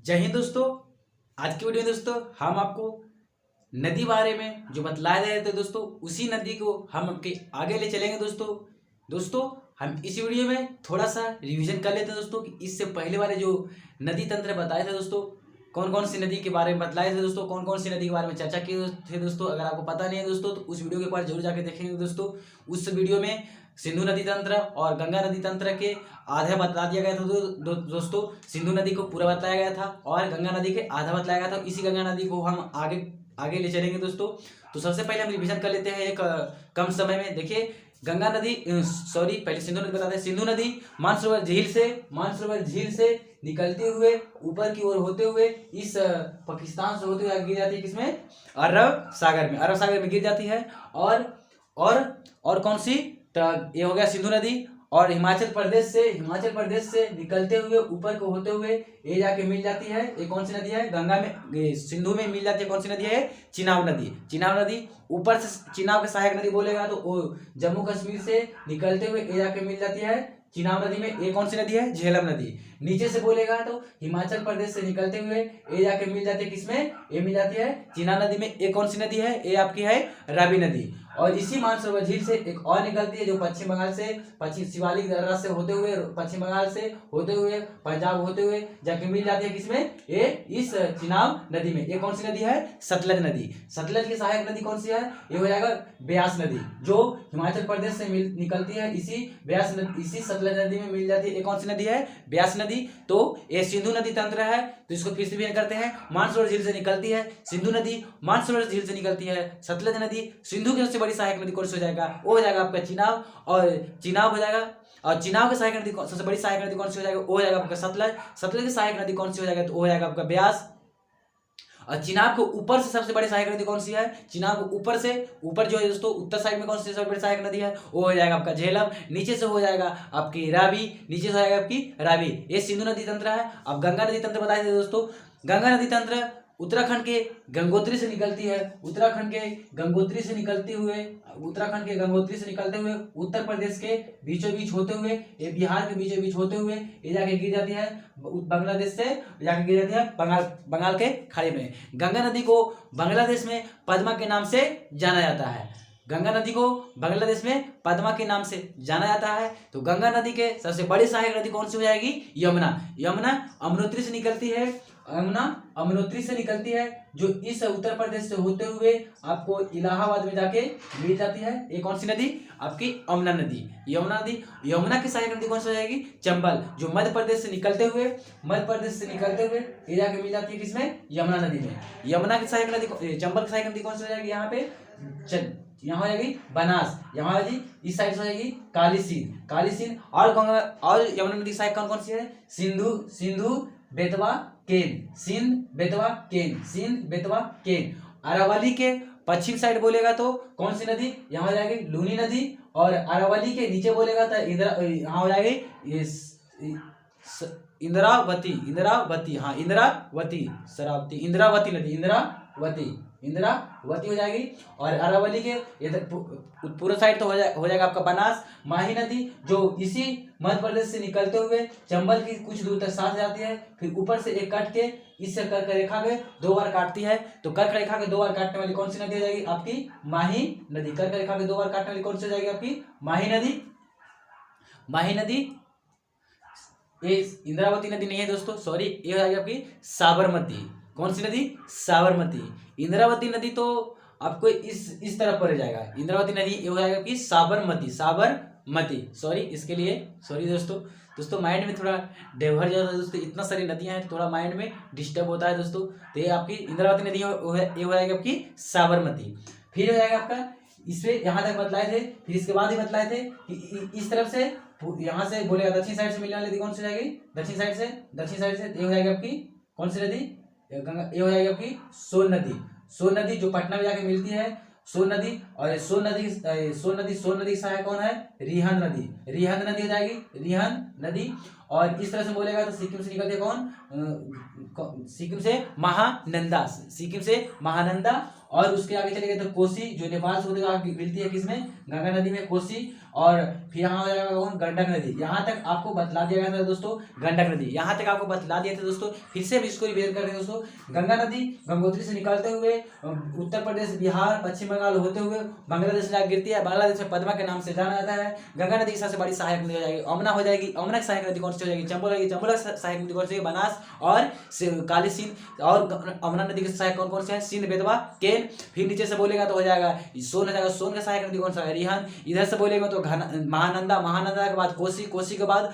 जय हिंद दोस्तों। आज की वीडियो में दोस्तों हम आपको नदी बारे में जो बतलाए रहे थे दोस्तों, उसी नदी को हम आपके आगे ले चलेंगे दोस्तों हम इस वीडियो में थोड़ा सा रिवीजन कर लेते हैं दोस्तों कि इससे पहले वाले जो नदी तंत्र बताए थे दोस्तों, कौन कौन सी नदी के बारे में बतलाए थे दोस्तों, कौन कौन सी नदी के बारे में चर्चा किए थे दोस्तों। अगर आपको पता नहीं है दोस्तों तो उस वीडियो के ऊपर जरूर जाके देखेंगे दोस्तों। उस वीडियो में सिंधु नदी तंत्र और गंगा नदी तंत्र के आधा बता दिया गया था दोस्तों। सिंधु नदी को पूरा बताया गया था और गंगा नदी के आधा बताया गया था। इसी गंगा नदी को हम आगे आगे ले चलेंगे दोस्तों। तो सबसे पहले हम रिवीजन कर लेते हैं एक कम समय में। देखिए गंगा नदी पहले सिंधु नदी बताते हैं। सिंधु नदी मानसरोवर झील से निकलते हुए ऊपर की ओर होते हुए इस पाकिस्तान से होते हुए गिर जाती है किसमें, अरब सागर में गिर जाती है। और कौन सी, तो ये हो गया सिंधु नदी। और हिमाचल प्रदेश से निकलते हुए ऊपर को होते हुए ये जाके मिल जाती है, ये कौन सी नदी है, गंगा में सिंधु में मिल जाती है। कौन सी नदी है, चिनाब नदी। ऊपर से चिनाब के सहायक नदी बोलेगा तो वो जम्मू कश्मीर से निकलते हुए ये जाके मिल जाती है चिनाब नदी में। ये कौन सी नदी है, झेलम नदी। नीचे से बोलेगा तो हिमाचल प्रदेश से निकलते हुए ये जाके मिल जाती है किसमें, ये मिल जाती है चिनाब नदी में। ये कौन सी नदी है, ये आपकी है रावी नदी। और इसी मानसरोवर झील से एक और निकलती है जो पश्चिम बंगाल से, पश्चिम शिवालिक दर्रा से होते हुए, पश्चिम बंगाल से होते हुए, पंजाब होते हुए जाके मिल जाती है किसमें, ये इस चिनाब नदी में। ये कौन सी नदी है, सतलज नदी। सतलज की सहायक नदी कौन सी है, ये हो जाएगा ब्यास नदी, जो हिमाचल प्रदेश से निकलती है। इसी सतलज नदी में मिल जाती है। ये कौन सी नदी है, ब्यास नदी। तो ये सिंधु नदी तंत्र है। तो इसको फिर से करते हैं। मानसरोवर झील से निकलती है सिंधु नदी, मानसरोवर झील से निकलती है सतलज नदी। सिंधु की सबसे बड़ी सहायक नदी कौन सी हो जाएगा, वो हो जाएगा आपका चिनाब। और चिनाब हो जाएगा, और चिनाब की सहायक नदी सबसे बड़ी सहायक नदी कौन सी हो जाएगा, वो हो जाएगा आपका सतलज की सहायक नदी कौन सी हो जाएगा, तो वो हो जाएगा आपका ब्यास। और चिनाब को ऊपर से सबसे बड़ी सहायक नदी कौन सी है, चिनाब को ऊपर जो है दोस्तों उत्तर साइड में कौन सी सबसे बड़ी सहायक नदी है, वो हो जाएगा आपका झेलम। नीचे से हो जाएगा आपकी रावी। ये सिंधु नदी तंत्र है। अब गंगा नदी तंत्र बताए थे दोस्तों। गंगा नदी तंत्र उत्तराखंड के गंगोत्री से निकलती है। उत्तराखंड के गंगोत्री से निकलते हुए उत्तर प्रदेश के बीचों बीच होते हुए, ये बिहार के बीचों बीच होते हुए ये जाके गिर जाती है बांग्लादेश से, जाके गिर जाती है बंगाल के खाड़ी में। गंगा नदी को बांग्लादेश में पद्मा के नाम से जाना जाता है। गंगा नदी को बांग्लादेश में पद्मा के नाम से जाना जाता है। तो गंगा नदी के सबसे बड़ी सहायक नदी कौन सी हो जाएगी, यमुना अमनोत्री से निकलती है, जो इस उत्तर प्रदेश से होते हुए आपको इलाहाबाद में जाके मिल जाती है। ये कौन सी नदी, आपकी यमुना की सहायक नदी कौन सी हो जाएगी, चंबल, जो मध्य प्रदेश से निकलते हुए ये जाके मिल जाती है किसमें, यमुना नदी में। यमुना की सहायक नदी, चंबल की सहायक नदी कौन सी हो जाएगी, यहाँ पे यहाँ हो जाएगी बनास, यहाँ जी इस साइड से हो जाएगी कालीसिंध। और गंगा और यमुना नदी की सहायक कौन सी है, सिंधु बेतवा केन। अरावली के पश्चिम साइड बोलेगा तो कौन सी नदी, यहाँ हो जाएगी लूनी नदी। और अरावली के नीचे बोलेगा तो यहाँ हो जाएगी इंद्रावती हो जाएगी। और अरावली के पूरा साइड तो हो जाएगा आपका बनास। माही नदी जो इसी मध्य प्रदेश से निकलते हुए चंबल की कुछ दूर तक साथ जाती है, फिर ऊपर से एक कट के इससे कर्क रेखा के 2 बार काटती है। तो कर्क रेखा के 2 बार काटने वाली कौन सी नदी हो जाएगी, आपकी माही नदी। कर्क रेखा के 2 बार काटने वाली कौन सी हो जाएगी, आपकी माही नदी। ये इंद्रावती नदी नहीं है दोस्तों, सॉरी, ये हो जाएगी आपकी साबरमती। कौन सी नदी, साबरमती। इंद्रावती नदी तो आपको इस तरफ पड़ जाएगा, इंद्रावती नदी ये हो जाएगा आपकी साबरमती। सॉरी, इसके लिए सॉरी दोस्तों माइंड में थोड़ा डेवर जाता है दोस्तों, इतना सारी नदियां हैं, थोड़ा माइंड में डिस्टर्ब होता है दोस्तों। तो ये आपकी इंद्रावती नदी ये हो जाएगी आपकी साबरमती। फिर हो जाएगा आपका, इसमें यहाँ तक बतलाए थे। फिर इसके बाद ही बतलाए थे कि इस तरफ से, यहाँ से बोलेगा दक्षिण साइड से मिलने वाली नदी कौन सी हो जाएगी, दक्षिण साइड से ये हो जाएगी आपकी कौन सी नदी, ये हो जाएगी आपकी सोन नदी, जो पटना में जाके मिलती है, सोन नदी। और सोन नदी की सहायक कौन है, रिहंद नदी हो जाएगी, रिहंद नदी। और इस तरह से बोलेगा तो सिक्किम से निकलती है सिक्किम से महानंदा, सिक्किम से महानंदा। और उसके आगे चले गए तो कोसी, जो नेपाल से होते हुए मिलती है किसमें, गंगा नदी में, कोसी। और फिर यहाँ हो जाएगा कौन, गंडक नदी। यहाँ तक आपको बतला दिया गया था दोस्तों, गंडक नदी यहाँ तक आपको बतला दिया था दोस्तों। फिर से हम इसको रिवीजन कर रहे हैं दोस्तों। गंगा नदी गंगोत्री से निकलते हुए उत्तर प्रदेश, बिहार, पश्चिम बंगाल होते हुए बांग्लादेश में गिरती है। बांग्लादेश में पद्मा के नाम से जाना जाता है। गंगा नदी की सबसे बड़ी सहायक नदी हो जाएगी अमना हो जाएगी। अमना की सहायक नदी कौन सी हो जाएगी, चंबल होगी। चंबल की सहायक नदी कौन सी, बनास और काली सिंध। और अमना नदी की सहायक कौन कौन से है, सिंध, बेतवा, केन। फिर नीचे से बोलेगा तो हो जाएगा सोन हो जाएगा। सोन का सहायक नदी कौन सा है, रिहन। इधर से बोलेगा तो महानंदा, महानंदा के बाद कोसी, कोसी के बाद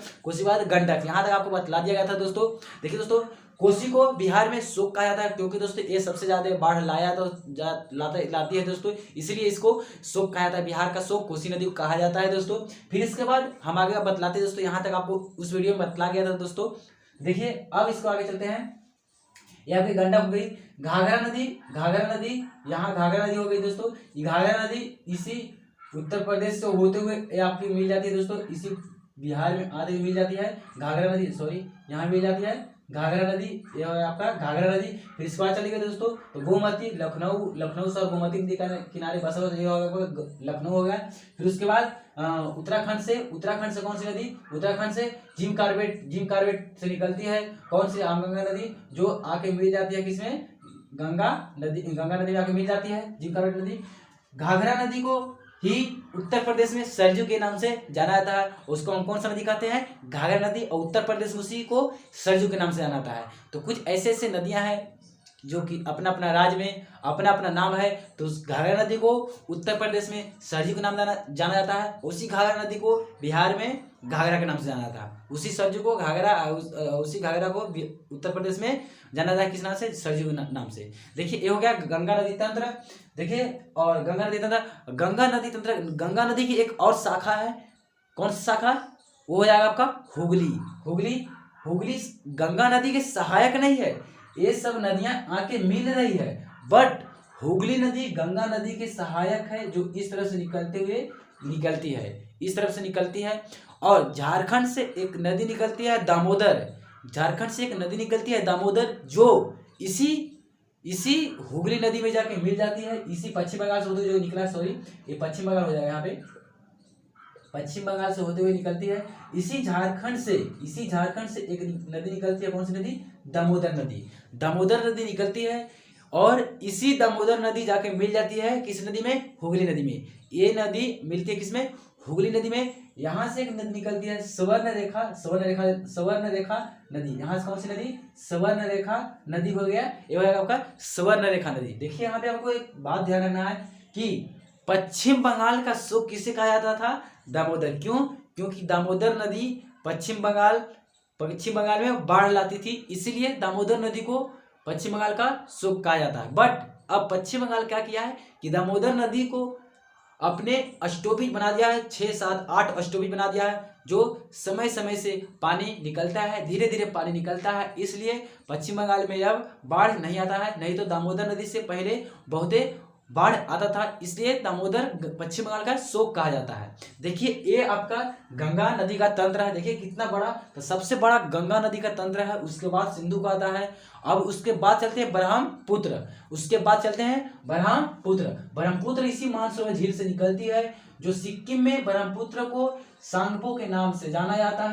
गंडक। यहाँ तक आपको बतला दिया गया था दोस्तों। देखिए दोस्तों, कोसी को बिहार में शोक कहा जाता है क्योंकि दोस्तों ये सबसे ज्यादा बाढ़ लाती है दोस्तों, इसलिए इसको शोक कहा जाता है। बिहार का शोक कोसी नदी को कहा जाता है दोस्तों। फिर इसके बाद हम आगे बतलाते हैं दोस्तों। यहाँ तक आपको उस वीडियो में बतला गया था दोस्तों। देखिए अब इसको आगे चलते हैं। ये आपकी गंडक हो गई। घाघरा नदी यहाँ घाघरा नदी हो गई दोस्तों। ये घाघरा नदी इसी उत्तर प्रदेश से होते हुए ये आपकी मिल जाती है दोस्तों, इसी बिहार में आते हुए मिल जाती है घाघरा नदी, सॉरी यहाँ मिल जाती है घाघरा नदी, ये आपका घाघरा नदी। फिर इसके बाद चली गई दोस्तों तो गोमती, लखनऊ से और गोमती नदी का किनारे बसा हुआ, ये होगा लखनऊ हो गया। फिर उसके बाद उत्तराखंड से कौन सी नदी, उत्तराखंड से जिम कार्बेट से निकलती है कौन सी, आमगंगा नदी, जो आके मिल जाती है किसमें, गंगा नदी में आके मिल जाती है जिम कार्बेट नदी। घाघरा नदी को ही उत्तर प्रदेश में सरजू के नाम से जाना जाता है। उसको हम कौन सा नदी कहते हैं, घाघरा नदी। और उत्तर प्रदेश में उसी को सरजू के नाम से जाना जाता है। तो कुछ ऐसे ऐसे नदियां हैं जो कि अपना अपना राज्य में अपना अपना नाम है। तो उस घाघरा नदी को उत्तर प्रदेश में सरजू के नाम जाना जाता है। उसी घाघरा नदी को बिहार में घाघरा के नाम से जाना जाता है। उसी सरजू को उसी घाघरा को उत्तर प्रदेश में जाना जाता है किस नाम से, सरजू के नाम से। देखिए ये हो गया गंगा नदी तंत्र। देखिए और गंगा नदी की एक और शाखा है, कौन सी शाखा, वो हो जाएगा आपका हुगली गंगा नदी के सहायक नहीं है। ये सब नदियां आके मिल रही है, बट हुगली नदी गंगा नदी के सहायक है, जो इस तरह से निकलती है, इस तरफ से निकलती है। और झारखंड से एक नदी निकलती है दामोदर, जो इसी हुगली नदी में जाके मिल जाती है। इसी पश्चिम बंगाल से होते हुए जो निकला है, सॉरी ये पश्चिम बंगाल हो जाएगा, यहाँ पे पश्चिम बंगाल से होते हुए निकलती है। इसी झारखंड से एक नदी निकलती है, कौन सी नदी, दामोदर नदी निकलती है। और इसी दामोदर नदी जाके मिल जाती है किस नदी में, हुगली नदी में। ये नदी मिलती है किसमें, हुगली नदी में। यहाँ से एक नदी निकलती है सवर्ण रेखा नदी। यहाँ से कौन सी नदी, सवर्ण रेखा नदी हो गया, ये हो जाएगा आपका सवर्ण रेखा नदी। देखिए यहाँ पे आपको एक बात ध्यान रखना है कि पश्चिम बंगाल का शोक किसे कहा जाता था, दामोदर। क्यों, क्योंकि दामोदर नदी पश्चिम बंगाल में बाढ़ लाती थी, इसीलिए दामोदर नदी को पश्चिम बंगाल का शोक कहा जाता है। बट अब पश्चिम बंगाल क्या किया है कि दामोदर नदी को अपने स्टॉपेज बना दिया है, 6, 7, 8 स्टॉपेज बना दिया है, जो समय समय से पानी निकलता है, धीरे धीरे पानी निकलता है। इसलिए पश्चिम बंगाल में अब बाढ़ नहीं आता है। नहीं तो दामोदर नदी से पहले बहुते बाढ़ आता था, इसलिए दामोदर पश्चिम बंगाल का शोक कहा जाता है। देखिए ये आपका गंगा नदी का तंत्र है। देखिए कितना बड़ा, तो सबसे बड़ा गंगा नदी का तंत्र है। उसके बाद सिंधु का आता है। अब उसके बाद चलते हैं ब्रह्मपुत्र इसी मानसरोवर झील से निकलती है, जो सिक्किम में ब्रह्मपुत्र को सांगपो के नाम से जाना जाता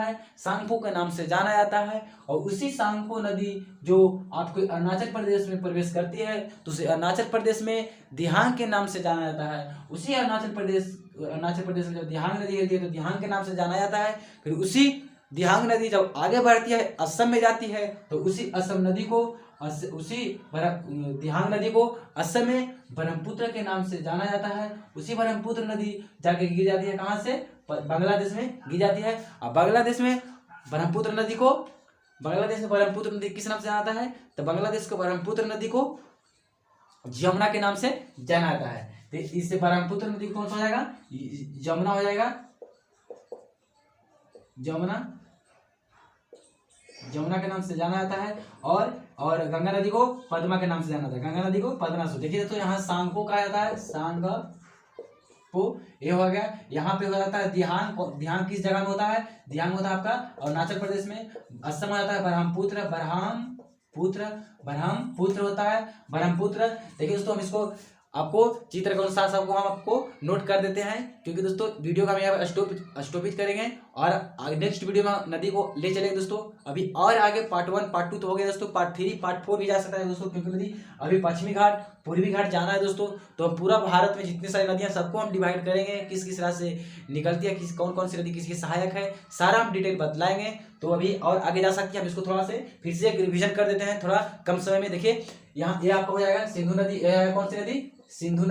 है। और उसी सांगपो नदी जो आपको अरुणाचल प्रदेश में प्रवेश करती है, तो उसे अरुणाचल प्रदेश में दिहांग के नाम से जाना जाता है। उसी अरुणाचल प्रदेश में जब दिहांग नदी होती है तो दिहांग के नाम से जाना जाता है। फिर उसी दिहांग नदी जब आगे बढ़ती है, असम में जाती है, तो उसी दिहांग नदी को असम में ब्रह्मपुत्र के नाम से जाना जाता है। उसी ब्रह्मपुत्र नदी जाके गिर जाती है कहाँ से, बांग्लादेश में गिर जाती है। अब बांग्लादेश में ब्रह्मपुत्र नदी किस नाम से जाना जाता है, तो बांग्लादेश को ब्रह्मपुत्र नदी को जमुना के नाम से जाना जाता है। तो इससे ब्रह्मपुत्र नदी कौन सा हो जाएगा, जमुना हो जाएगा। जमुना के नाम से जाना जाता है। और गंगा नदी को पद्मा के नाम से जाना जाता है। गंगा नदी को पद्मा से। देखिए तो यहाँ सांगपो कहा जाता है, ये हो गया। यहाँ पे हो जाता है दिहांग। दिहांग किस जगह में होता है? दिहांग होता है आपका अरुणाचल प्रदेश में। असम में जाता है ब्रह्मपुत्र। ब्रह्मपुत्र होता है ब्रह्मपुत्र। देखिए दोस्तों, हम इसको आपको चित्र के अनुसार सबको हम आपको नोट कर देते हैं, क्योंकि दोस्तों वीडियो का हम यहाँ स्टॉपित करेंगे और नेक्स्ट वीडियो में नदी को ले चलेंगे दोस्तों। अभी और आगे पार्ट 1 पार्ट 2 तो हो गया दोस्तों, पार्ट 3 पार्ट 4 भी जा सकता है दोस्तों, क्योंकि नदी अभी पश्चिमी घाट पूर्वी घाट जाना है दोस्तों। तो हम पूरा भारत में जितनी सारी नदियाँ सबको हम डिवाइड करेंगे, किस किस रास्ते से निकलती है, कौन कौन सी नदी किसकी सहायक है, सारा हम डिटेल बतलाएंगे। तो अभी और आगे जा सकती है, हम इसको थोड़ा से फिर से रिविजन कर देते हैं थोड़ा कम समय में। देखिए यहाँ ये आपका हो जाएगा सिंधु नदी। कौन सी नदी? सिंधु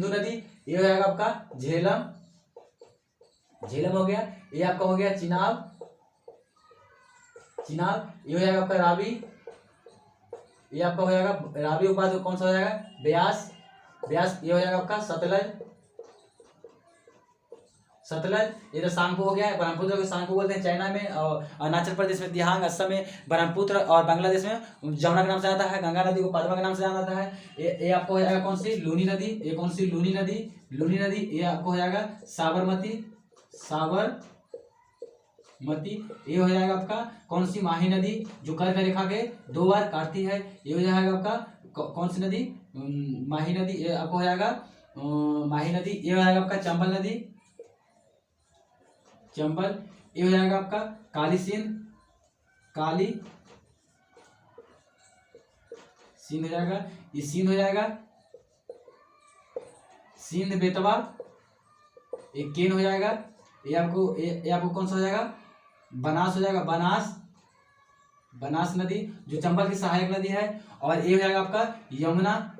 नदी। ये हो जाएगा आपका झेलम हो गया। ये आपका हो गया चिनाब। ये हो जाएगा आपका रावी। ये आपका हो जाएगा रावी। उपवाद कौन सा हो जाएगा? ब्यास। ये हो जाएगा आपका सतलज। ये तो सांगपो हो गया है। ब्रह्मपुत्र को सांगपो बोलते हैं चाइना में, और अरुणाचल प्रदेश में दिहांग, असम में ब्रह्मपुत्र, और बांग्लादेश में जमुना के नाम से जाता है। गंगा नदी को पद्मा के नाम से जाना जाता है। ये आपको हो जाएगा कौन सी? लूनी नदी। ये कौन सी? लूनी नदी। ये आपको हो जाएगा साबरमती। ये हो जाएगा आपका कौन सी? माही नदी, जो कर्क रेखा के 2 बार काटती है। ये हो जाएगा आपका कौन सी नदी? माही नदी। ये आपको हो जाएगा माही नदी। ये हो जाएगा आपका चंबल नदी। ये हो जाएगा आपका काली सिंध हो जाएगा। ये सिंध हो जाएगा सिंध बेतवा। ये केन हो जाएगा। ये आपको कौन सा हो जाएगा? बनास हो जाएगा। बनास नदी, जो चंबल की सहायक नदी है। और ये हो जाएगा आपका यमुना।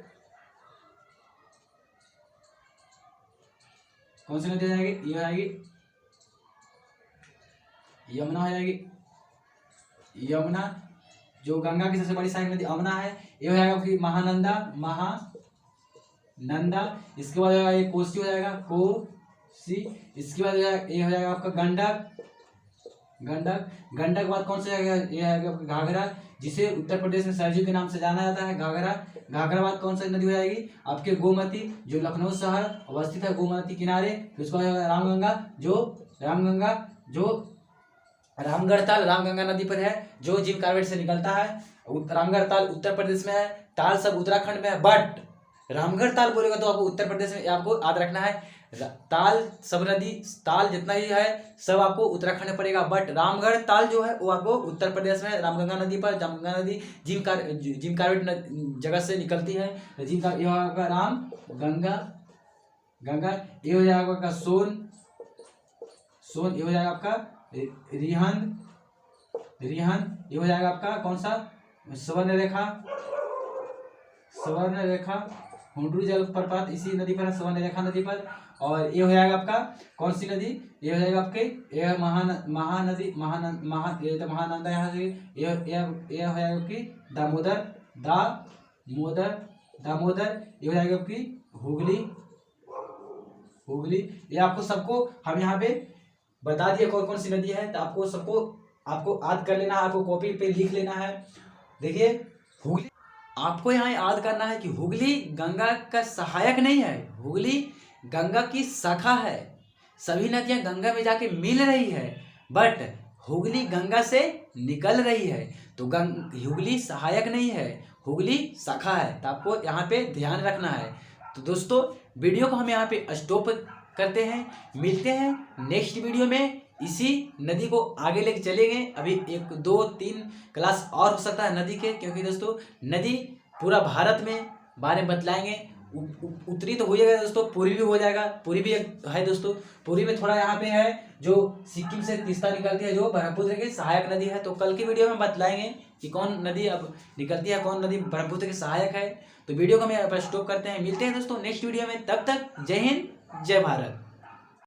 कौन सी नदी हो जाएगी? ये हो जाएगी यमुना हो जाएगी। यमुना, जो गंगा की सबसे बड़ी सहायक नदी यमुना है। ये हो जाएगा आपकी महानंदा। इसके बाद ये कोसी हो जाएगा। इसके बाद ये हो जाएगा आपका गंडक के बाद कौन सा जाएगा? ये है आपका घाघरा, जिसे उत्तर प्रदेश में सरजू के नाम से जाना जाता है। घाघरा बाद कौन सी नदी हो जाएगी? आपके गोमती, जो लखनऊ शहर अवस्थित है गोमती किनारे। फिर उसके बाद रामगंगा, जो रामगढ़ताल नदी पर है, जो जिम कार्बेट से निकलता है। रामगढ़ताल उत्तर प्रदेश में है, ताल सब उत्तराखंड में है। बट रामगढ़ताल बोलेगा तो आपको उत्तर प्रदेश में आपको याद रखना है। ताल जितना ही है सब आपको उत्तराखंड में पड़ेगा। बट रामगढ़ताल जो है वो आपको उत्तर प्रदेश में रामगंगा नदी पर, रामगंगा नदी जिम कार्बेट जगह से निकलती है। ये होगा गंगा। ये हो जाएगा आपका सोन। ये हो जाएगा आपका रिहंद। ये हो जाएगा आपका कौन सा? स्वर्ण रेखा हुंड्रू जलप्रपात इसी नदी पर है, स्वर्ण रेखा नदी पर। और ये हो जाएगा आपका कौन सी नदी? ये हो जाएगा आपके ये महानदी। ये तो महानंदा यहाँ से। ये हो जाएगा आपकी दामोदर। ये हो जाएगा आपकी हुगली। ये आपको सबको हम यहाँ पे बता दिए कौन कौन सी नदी है। तो आपको याद कर लेना है, आपको कॉपी पे लिख लेना है। देखिए हुगली आपको यहाँ याद करना है कि हुगली गंगा का सहायक नहीं है, हुगली गंगा की शाखा है। सभी नदियाँ गंगा में जाके मिल रही है, बट हुगली गंगा से निकल रही है। तो हुगली सहायक नहीं है, हुगली शाखा है। तो आपको यहाँ पे ध्यान रखना है। तो दोस्तों वीडियो को हम यहाँ पे स्टॉप करते हैं, मिलते हैं नेक्स्ट वीडियो में। इसी नदी को आगे लेके चलेंगे। अभी 1 2 3 क्लास और हो सकता है नदी के, क्योंकि दोस्तों नदी पूरा भारत में बारे में बतलाएंगे। उत्तरी तो हो जाएगा दोस्तों, पूर्वी भी हो जाएगा। पूर्वी भी एक है दोस्तों, पूर्वी में थोड़ा यहाँ पे है जो सिक्किम से तीस्ता निकलती है, जो ब्रह्मपुत्र की सहायक नदी है। तो कल की वीडियो में बतलाएंगे कि कौन नदी अब निकलती है, कौन नदी ब्रह्मपुत्र की सहायक है। तो वीडियो को हम यहाँ पर स्टॉप करते हैं, मिलते हैं दोस्तों नेक्स्ट वीडियो में। तब तक जय हिंद जय भारत।